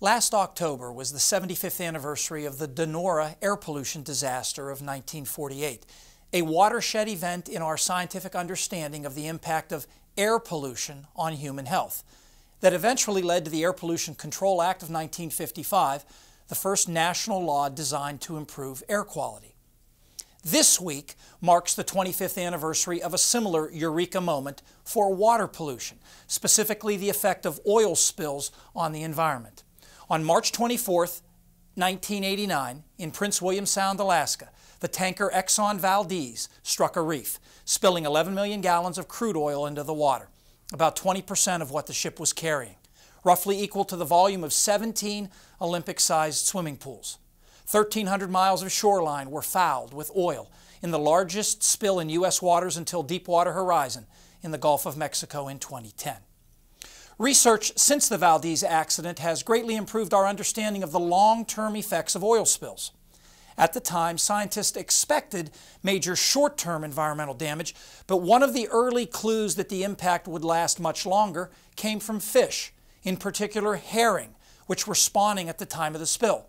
Last October was the 75th anniversary of the Donora air pollution disaster of 1948, a watershed event in our scientific understanding of the impact of air pollution on human health that eventually led to the Air Pollution Control Act of 1955, the first national law designed to improve air quality. This week marks the 25th anniversary of a similar eureka moment for water pollution, specifically the effect of oil spills on the environment. On March 24, 1989, in Prince William Sound, Alaska, the tanker Exxon Valdez struck a reef, spilling 11 million gallons of crude oil into the water, about 20% of what the ship was carrying, roughly equal to the volume of 17 Olympic-sized swimming pools. 1,300 miles of shoreline were fouled with oil in the largest spill in U.S. waters until Deepwater Horizon in the Gulf of Mexico in 2010. Research since the Valdez accident has greatly improved our understanding of the long-term effects of oil spills. At the time, scientists expected major short-term environmental damage, but one of the early clues that the impact would last much longer came from fish, in particular herring, which were spawning at the time of the spill.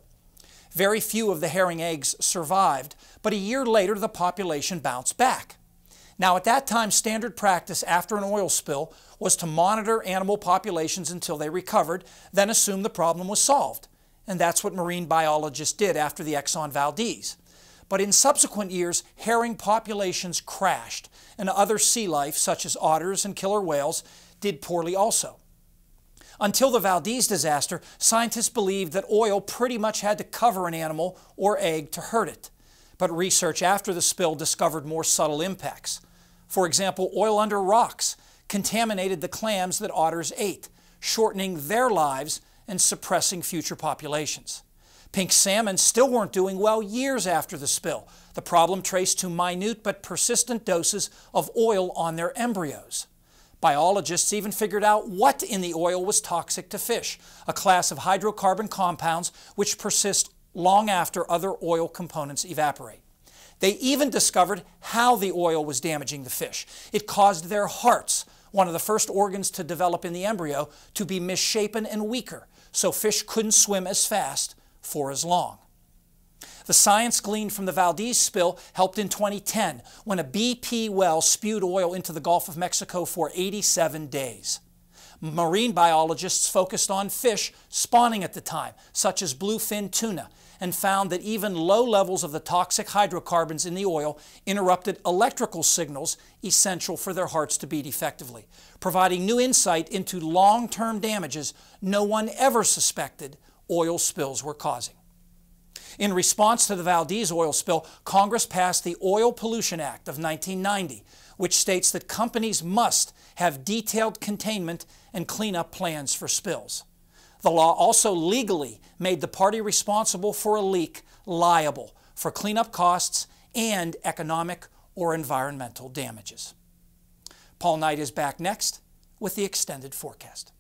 Very few of the herring eggs survived, but a year later the population bounced back. Now, at that time, standard practice after an oil spill was to monitor animal populations until they recovered, then assume the problem was solved. And that's what marine biologists did after the Exxon Valdez. But in subsequent years, herring populations crashed, and other sea life, such as otters and killer whales, did poorly also. Until the Valdez disaster, scientists believed that oil pretty much had to cover an animal or egg to hurt it. But research after the spill discovered more subtle impacts. For example, oil under rocks contaminated the clams that otters ate, shortening their lives and suppressing future populations. Pink salmon still weren't doing well years after the spill, the problem traced to minute but persistent doses of oil on their embryos. Biologists even figured out what in the oil was toxic to fish, a class of hydrocarbon compounds which persist long after other oil components evaporate. They even discovered how the oil was damaging the fish. It caused their hearts, one of the first organs to develop in the embryo, to be misshapen and weaker, so fish couldn't swim as fast for as long. The science gleaned from the Valdez spill helped in 2010 when a BP well spewed oil into the Gulf of Mexico for 87 days. Marine biologists focused on fish spawning at the time, such as bluefin tuna, and found that even low levels of the toxic hydrocarbons in the oil interrupted electrical signals essential for their hearts to beat effectively, providing new insight into long-term damages no one ever suspected oil spills were causing. In response to the Valdez oil spill, Congress passed the Oil Pollution Act of 1990, which states that companies must have detailed containment and cleanup plans for spills. The law also legally made the party responsible for a leak liable for cleanup costs and economic or environmental damages. Paul Knight is back next with the extended forecast.